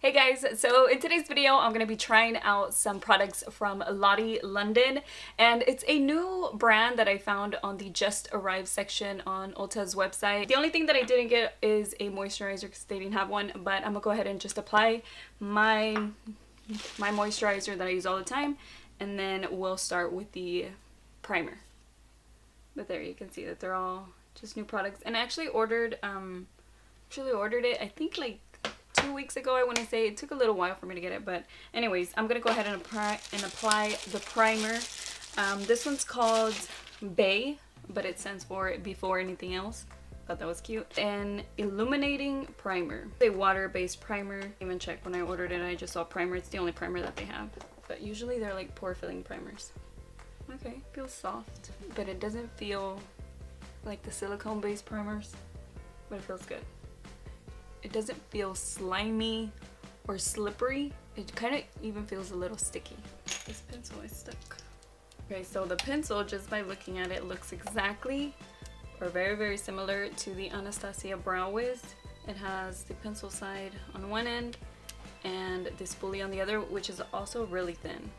Hey guys, so in today's video I'm going to be trying out some products from Lottie London, and it's a new brand that I found on the just arrived section on Ulta's website. The only thing that I didn't get is a moisturizer because they didn't have one, but I'm gonna go ahead and just apply my moisturizer that I use all the time, and then we'll start with the primer. But there you can see that they're all just new products, and I actually ordered it I think like 2 weeks ago. I want to say it took a little while for me to get it, but anyways, I'm gonna go ahead and apply the primer. This one's called Bay, but it stands for before anything else. Thought that was cute. An Illuminating Primer, a water-based primer. Even check when I ordered it, I just saw primer. It's the only primer that they have, but usually they're like pore filling primers. Okay, feels soft, but it doesn't feel like the silicone based primers, but it feels good. It doesn't feel slimy or slippery. It kind of even feels a little sticky. This pencil is stuck. Okay, so the pencil, just by looking at it, looks exactly or very similar to the Anastasia Brow Wiz. It has the pencil side on one end and the spoolie on the other, which is also really thin.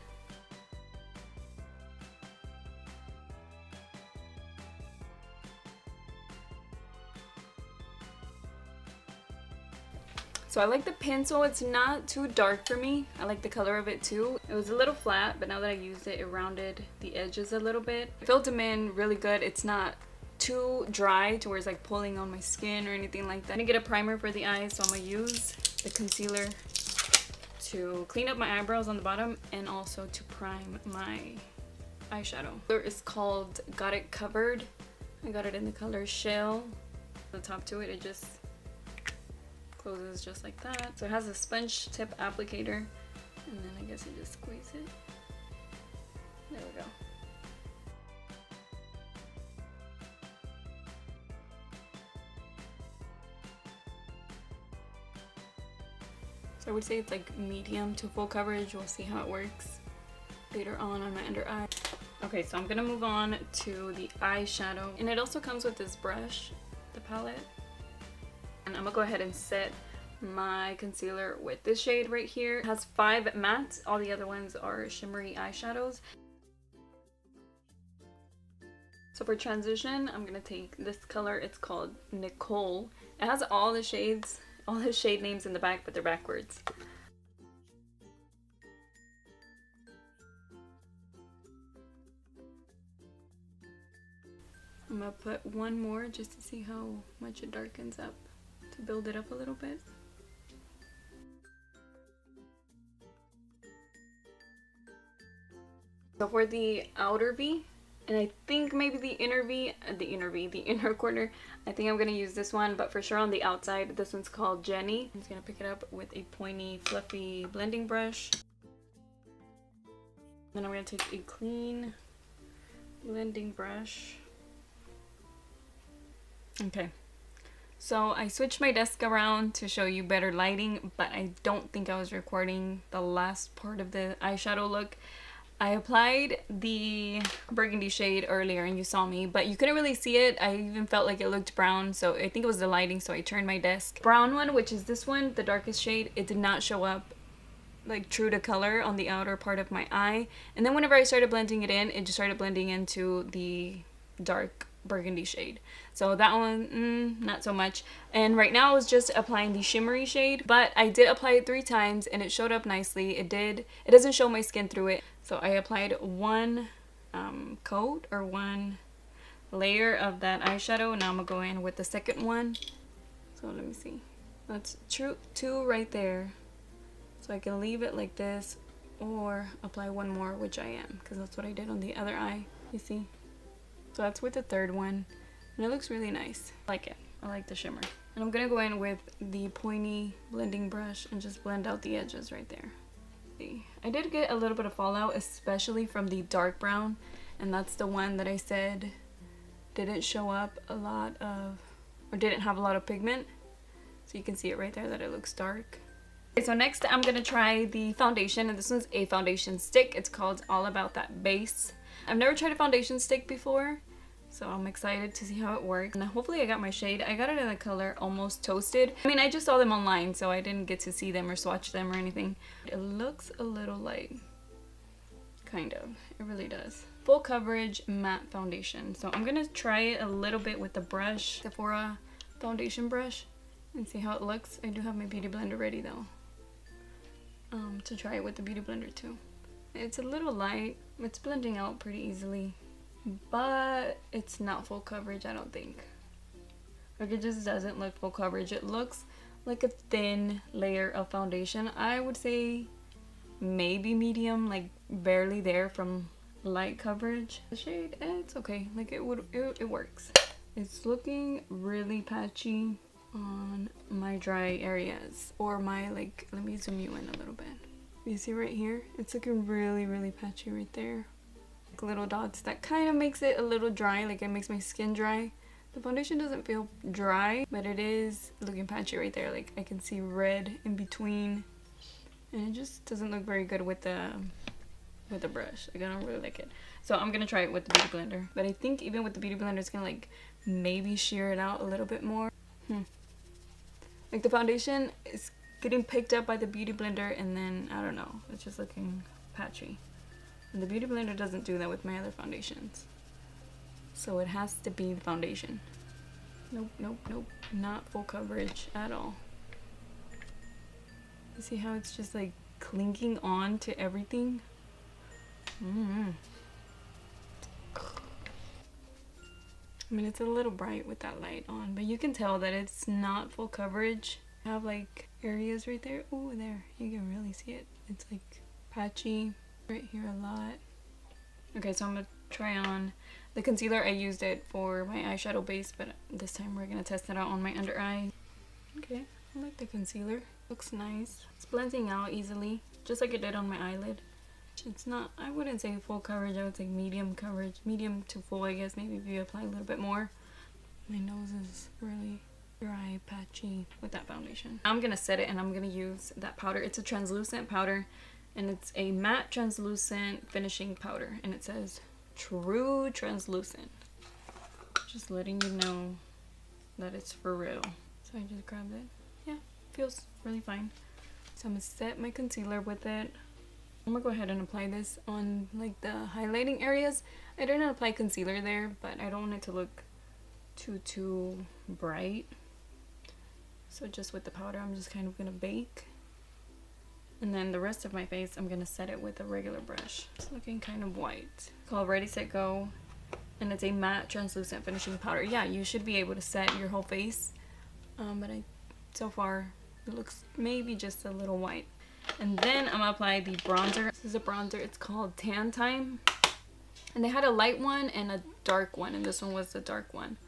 So I like the pencil. It's not too dark for me. I like the color of it too. It was a little flat, but now that I used it, it rounded the edges a little bit. It filled them in really good. It's not too dry to where it's like pulling on my skin or anything like that. I'm gonna get a primer for the eyes, so I'm gonna use the concealer to clean up my eyebrows on the bottom and also to prime my eyeshadow. The color is called Got It Covered. I got it in the color Shell. The top to it, it just closes just like that. So it has a sponge tip applicator, and then I guess you just squeeze it. There we go. So I would say it's like medium to full coverage. We'll see how it works later on my under eye. Okay, so I'm gonna move on to the eyeshadow, and it also comes with this brush, the palette. And I'm gonna go ahead and set my concealer with this shade right here. It has 5 mattes. All the other ones are shimmery eyeshadows. So for transition, I'm gonna take this color. It's called Nicole. It has all the shades, all the shade names in the back, but they're backwards. I'm gonna put one more just to see how much it darkens up, to build it up a little bit. So for the outer V, and I think maybe the inner corner, I think I'm gonna use this one, but for sure on the outside, this one's called Jenny. I'm just gonna pick it up with a pointy, fluffy blending brush. Then I'm gonna take a clean blending brush. Okay. So I switched my desk around to show you better lighting, but I don't think I was recording the last part of the eyeshadow look. I applied the burgundy shade earlier and you saw me, but you couldn't really see it. I even felt like it looked brown, so I think it was the lighting, so I turned my desk. Brown one, which is this one, the darkest shade, it did not show up like true to color on the outer part of my eye. And then whenever I started blending it in, it just started blending into the dark burgundy shade. So that one, not so much. And right now I was just applying the shimmery shade, but I did apply it 3 times and it showed up nicely. It doesn't show my skin through it. So I applied one coat or one layer of that eyeshadow. Now I'm gonna go in with the second one. So let me see. That's 2 right there. So I can leave it like this or apply one more, which I am, because that's what I did on the other eye. You see? So that's with the third one, and it looks really nice. I like it. I like the shimmer. And I'm gonna go in with the pointy blending brush and just blend out the edges right there. See, I did get a little bit of fallout, especially from the dark brown, and that's the one that I said didn't show up a lot of, or didn't have a lot of pigment. So you can see it right there that it looks dark. Okay, so next I'm gonna try the foundation, and this one's a foundation stick. It's called All About That Base. I've never tried a foundation stick before, So I'm excited to see how it works. And hopefully I got my shade. I got it in the color Almost Toasted. I mean, I just saw them online, so I didn't get to see them or swatch them or anything. It looks a little light. Kind of. It really does. Full coverage matte foundation. So I'm gonna try it a little bit with the brush, Sephora foundation brush, and see how it looks. I do have my beauty blender ready though. To try it with the beauty blender too. It's a little light. It's blending out pretty easily. But it's not full coverage, I don't think. Like, it just doesn't look full coverage. It looks like a thin layer of foundation. I would say maybe medium, like barely there from light coverage. The shade, it's okay. Like, it works. It's looking really patchy on my dry areas, or my, like, let me zoom you in a little bit. You see right here? It's looking really patchy right there. Little dots. That kind of makes it a little dry, like it makes my skin dry. The foundation doesn't feel dry, but it is looking patchy right there. Like, I can see red in between, and it just doesn't look very good with the brush. Like, I don't really like it. So I'm gonna try it with the beauty blender, but I think even with the beauty blender it's gonna like maybe sheer it out a little bit more. Like, the foundation is getting picked up by the beauty blender, and then I don't know, it's just looking patchy. And the beauty blender doesn't do that with my other foundations. So it has to be the foundation. Nope. Not full coverage at all. You see how it's just like clinging on to everything? I mean, it's a little bright with that light on, but you can tell that it's not full coverage. I have like areas right there. Oh, there. You can really see it. It's like patchy. Right here a lot. Okay, so I'm gonna try on the concealer. I used it for my eyeshadow base, but this time we're gonna test it out on my under eye. Okay, I like the concealer. Looks nice. It's blending out easily, just like it did on my eyelid. It's not, I wouldn't say full coverage, I would say medium coverage. Medium to full, I guess. Maybe if you apply a little bit more. My nose is really dry, patchy with that foundation. I'm gonna set it, and I'm gonna use that powder. It's a translucent powder. And it's a matte translucent finishing powder, and it says true translucent. Just letting you know that it's for real. So I just grabbed it. Yeah, feels really fine. So I'm gonna set my concealer with it. I'm gonna go ahead and apply this on like the highlighting areas. I didn't apply concealer there, but I don't want it to look too bright. So just with the powder, I'm just kind of gonna bake. And then the rest of my face, I'm gonna set it with a regular brush. It's looking kind of white. It's called Ready, Set, Go. And it's a matte translucent finishing powder. Yeah, you should be able to set your whole face. But so far, it looks maybe just a little white. And then I'm gonna apply the bronzer. This is a bronzer, it's called Tan Time. And they had a light one and a dark one, and this one was the dark one.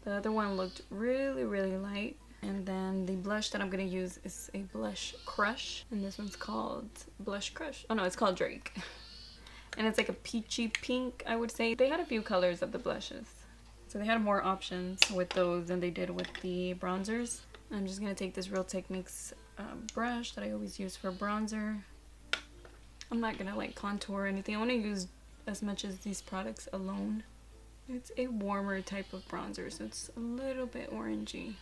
The other one looked really light. And then the blush that I'm going to use is a Blush Crush. And this one's called Blush Crush. Oh no, it's called Drake. And it's like a peachy pink, I would say. They had a few colors of the blushes. So they had more options with those than they did with the bronzers. I'm just going to take this Real Techniques brush that I always use for bronzer. I'm not going to like contour or anything. I want to use as much as these products alone. It's a warmer type of bronzer, so it's a little bit orangey.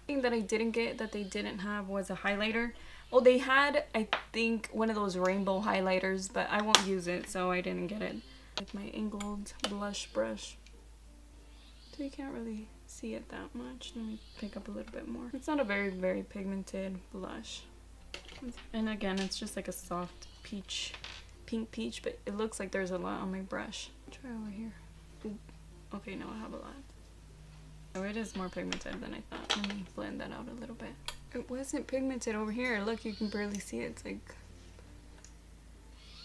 Thing that I didn't get that they didn't have was a highlighter. Well, they had, I think, one of those rainbow highlighters, but I won't use it, so I didn't get it. With my angled blush brush. So you can't really see it that much. Let me pick up a little bit more. It's not a very pigmented blush. And again, it's just like a soft peach, pink peach, but it looks like there's a lot on my brush. Try over here. Ooh. Okay, no, I have a lot. Oh, it is more pigmented than I thought. Let me blend that out a little bit. It wasn't pigmented over here. Look, you can barely see it. It's like...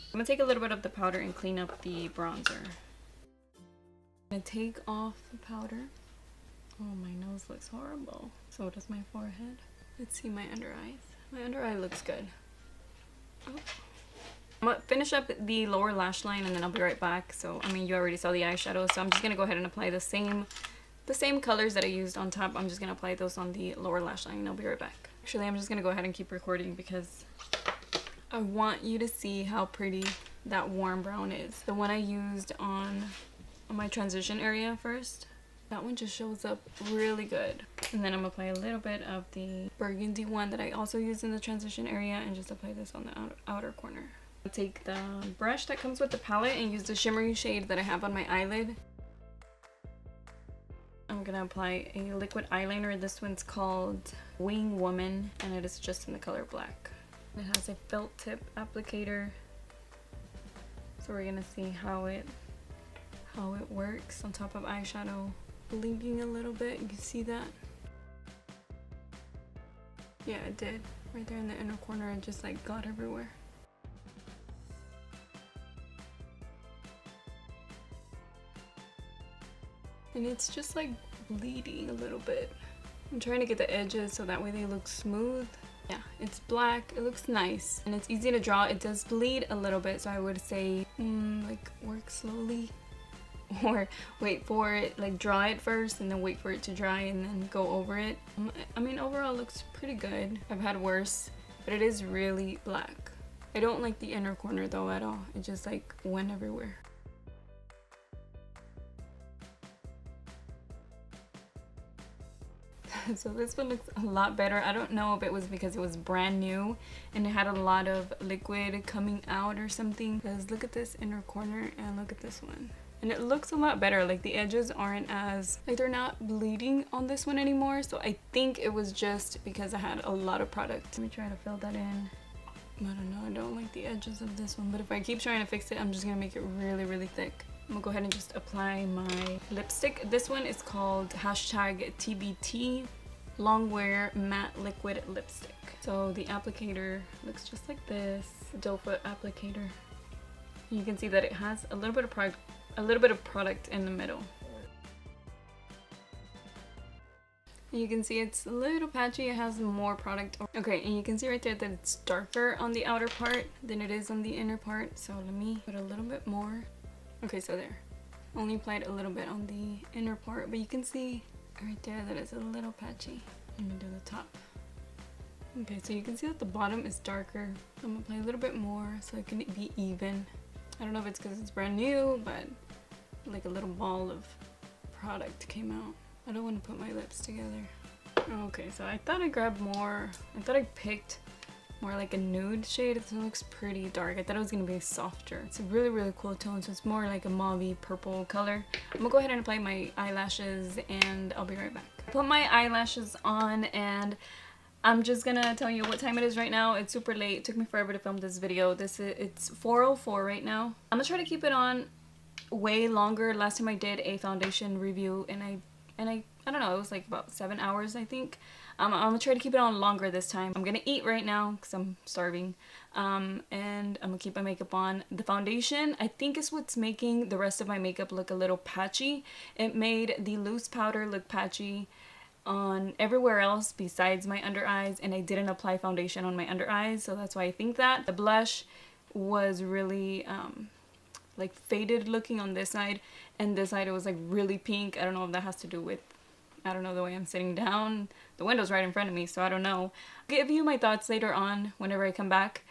I'm gonna take a little bit of the powder and clean up the bronzer. I'm gonna take off the powder. Oh, my nose looks horrible. So does my forehead. Let's see my under eyes. My under eye looks good. Oh. I'm gonna finish up the lower lash line and then I'll be right back. So, I mean, you already saw the eyeshadow, so I'm just gonna go ahead and apply the same colors that I used on top. I'm just gonna apply those on the lower lash line and I'll be right back. Actually, I'm just gonna go ahead and keep recording because I want you to see how pretty that warm brown is. The one I used on on my transition area first. That one just shows up really good. And then I'm gonna apply a little bit of the burgundy one that I also use in the transition area and just apply this on the outer corner. I'll take the brush that comes with the palette and use the shimmery shade that I have on my eyelid. I'm gonna apply a liquid eyeliner. This one's called Wing Woman and it is just in the color black. It has a felt tip applicator. So we're gonna see how it works on top of eyeshadow. Blinking a little bit, you can see that? Yeah, it did. Right there in the inner corner, it just like got everywhere. And it's just like bleeding a little bit. I'm trying to get the edges so that way they look smooth. Yeah, it's black, it looks nice, and it's easy to draw. It does bleed a little bit, so I would say, like work slowly. Or wait for it, like draw it first and then wait for it to dry and then go over it. I mean, overall it looks pretty good. I've had worse, but it is really black. I don't like the inner corner though at all. It just like went everywhere. So this one looks a lot better. I don't know if it was because it was brand new and it had a lot of liquid coming out or something. Because look at this inner corner and look at this one. And it looks a lot better. Like the edges aren't as, like they're not bleeding on this one anymore. So I think it was just because I had a lot of product. Let me try to fill that in. I don't know, I don't like the edges of this one. But if I keep trying to fix it, I'm just gonna make it really, really thick. I'm gonna go ahead and just apply my lipstick. This one is called #TBT Longwear Matte Liquid Lipstick. So the applicator looks just like this, doe foot applicator. You can see that it has a little bit of product in the middle. And you can see it's a little patchy, it has more product. Okay, and you can see right there that it's darker on the outer part than it is on the inner part. So let me put a little bit more. Okay, so there. Only applied a little bit on the inner part, but you can see right there that it's a little patchy. Let me do the top. Okay, so you can see that the bottom is darker. I'm gonna apply a little bit more so it can be even. I don't know if it's because it's brand new, but like a little ball of product came out. I don't want to put my lips together. Okay, so I thought I grabbed more. I thought I picked more like a nude shade. This one looks pretty dark. I thought it was gonna be softer. It's a really, really cool tone, so it's more like a mauvey purple color. I'm gonna go ahead and apply my eyelashes and I'll be right back. I put my eyelashes on and I'm just gonna tell you what time it is right now. It's super late. It took me forever to film this video. It's 4:04 right now. I'm gonna try to keep it on way longer. Last time I did a foundation review and I don't know, it was like about 7 hours I think. I'm gonna try to keep it on longer this time. I'm gonna eat right now because I'm starving, and I'm gonna keep my makeup on. The foundation I think is what's making the rest of my makeup look a little patchy. It made the loose powder look patchy on everywhere else besides my under eyes, and I didn't apply foundation on my under eyes, so that's why I think that. The blush was really like faded looking on this side, and this side it was like really pink. I don't know if that has to do with, I don't know, the way I'm sitting down. The window's right in front of me, so I don't know. I'll give you my thoughts later on whenever I come back,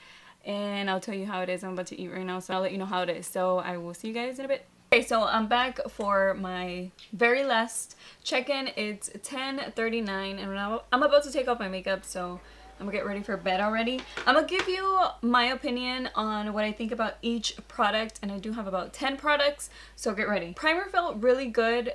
and I'll tell you how it is. I'm about to eat right now, so I'll let you know how it is. So I will see you guys in a bit. Okay, so I'm back for my very last check-in. It's 10:39 and now I'm about to take off my makeup, so I'm gonna get ready for bed already. I'm gonna give you my opinion on what I think about each product, and I do have about 10 products, so get ready. Primer felt really good.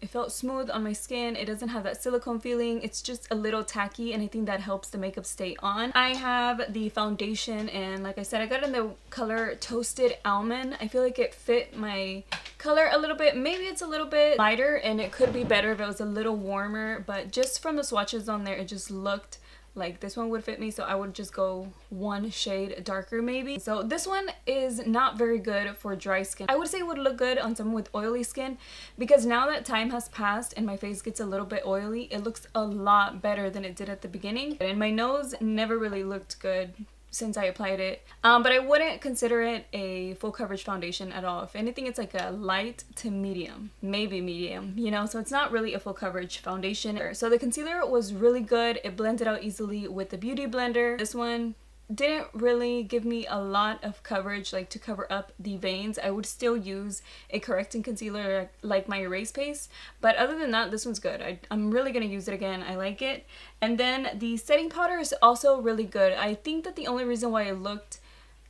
It felt smooth on my skin. It doesn't have that silicone feeling. It's just a little tacky, and I think that helps the makeup stay on. I have the foundation, and like I said, I got in the color Toasted Almond. I feel like it fit my color a little bit. Maybe it's a little bit lighter, and it could be better if it was a little warmer, but just from the swatches on there, it just looked like this one would fit me, so I would just go one shade darker maybe. So this one is not very good for dry skin. I would say it would look good on someone with oily skin, because now that time has passed and my face gets a little bit oily, it looks a lot better than it did at the beginning. And my nose never really looked good since I applied it, but I wouldn't consider it a full coverage foundation at all. If anything, it's like a light to medium, maybe medium, you know, so it's not really a full coverage foundation. So the concealer was really good. It blended out easily with the beauty blender. This one didn't really give me a lot of coverage, like to cover up the veins. I would still use a correcting concealer like my Erase Paste, but other than that, this one's good. I'm really gonna use it again. I like it. And then the setting powder is also really good. I think that the only reason why it looked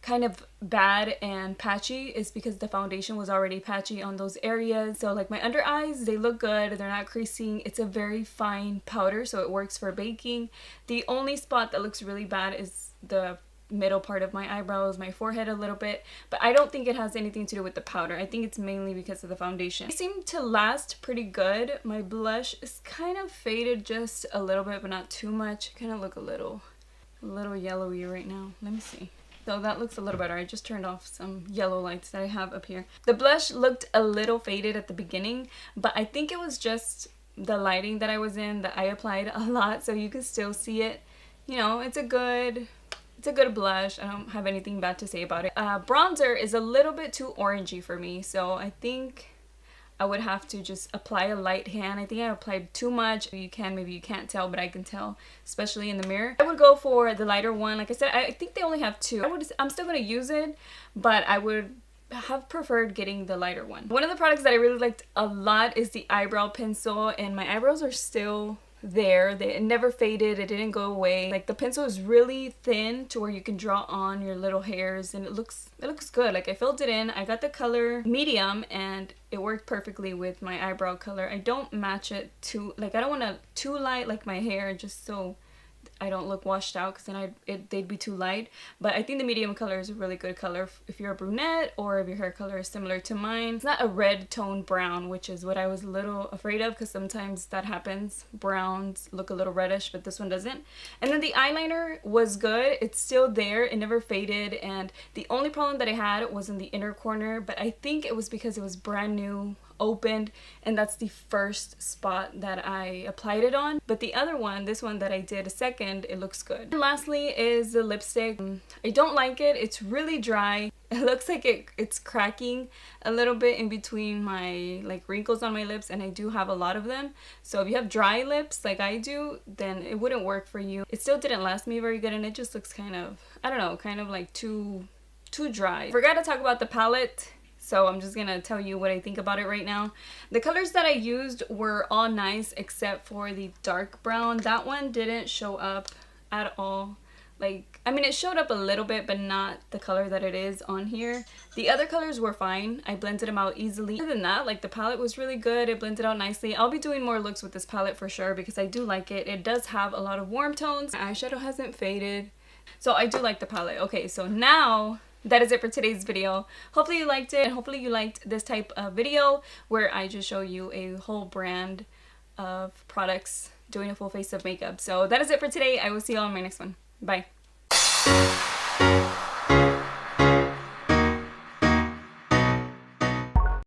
kind of bad and patchy is because the foundation was already patchy on those areas. So like my under eyes, they look good, they're not creasing. It's a very fine powder, so it works for baking. The only spot that looks really bad is the middle part of my eyebrows, my forehead a little bit, but I don't think it has anything to do with the powder. I think it's mainly because of the foundation. They seem to last pretty good. My blush is kind of faded just a little bit, but not too much. Kind of look a little yellowy right now. Let me see. So that looks a little better. I just turned off some yellow lights that I have up here. The blush looked a little faded at the beginning, but I think it was just the lighting that I was in that I applied a lot, so you can still see it. You know, it's a good blush. I don't have anything bad to say about it. Bronzer is a little bit too orangey for me, so I think I would have to just apply a light hand. I think I applied too much. Maybe you can't tell, but I can tell, especially in the mirror. I would go for the lighter one. Like I said, I think they only have two. I'm still gonna use it, but I would have preferred getting the lighter one. One of the products that I really liked a lot is the Eyebrow Pencil, and my eyebrows are still there. It never faded, it didn't go away. Like the pencil is really thin to where you can draw on your little hairs, and it looks good. Like I filled it in. I got the color medium and it worked perfectly with my eyebrow color. I don't match it too, like I don't want to too light like my hair, just so I don't look washed out, because then they'd be too light. But I think the medium color is a really good color if you're a brunette or if your hair color is similar to mine. It's not a red tone brown, which is what I was a little afraid of, because sometimes that happens. Browns look a little reddish, but this one doesn't. And then the eyeliner was good. It's still there. It never faded. And the only problem that I had was in the inner corner, but I think it was because it was brand new, opened, and that's the first spot that I applied it on. But the other one, this one that I did a second, it looks good. And lastly is the lipstick. I don't like it. It's really dry. It looks like it's cracking a little bit in between my like wrinkles on my lips, and I do have a lot of them. So if you have dry lips like I do, then it wouldn't work for you. It still didn't last me very good, and it just looks kind of, I don't know, kind of like too dry. Forgot to talk about the palette, so I'm just gonna tell you what I think about it right now. The colors that I used were all nice except for the dark brown. That one didn't show up at all. Like, I mean, it showed up a little bit, but not the color that it is on here. The other colors were fine. I blended them out easily. Other than that, like, the palette was really good. It blended out nicely. I'll be doing more looks with this palette for sure, because I do like it. It does have a lot of warm tones. My eyeshadow hasn't faded, so I do like the palette. Okay, so now that is it for today's video. Hopefully you liked it, and hopefully you liked this type of video where I just show you a whole brand of products doing a full face of makeup. So that is it for today. I will see you all in my next one. Bye.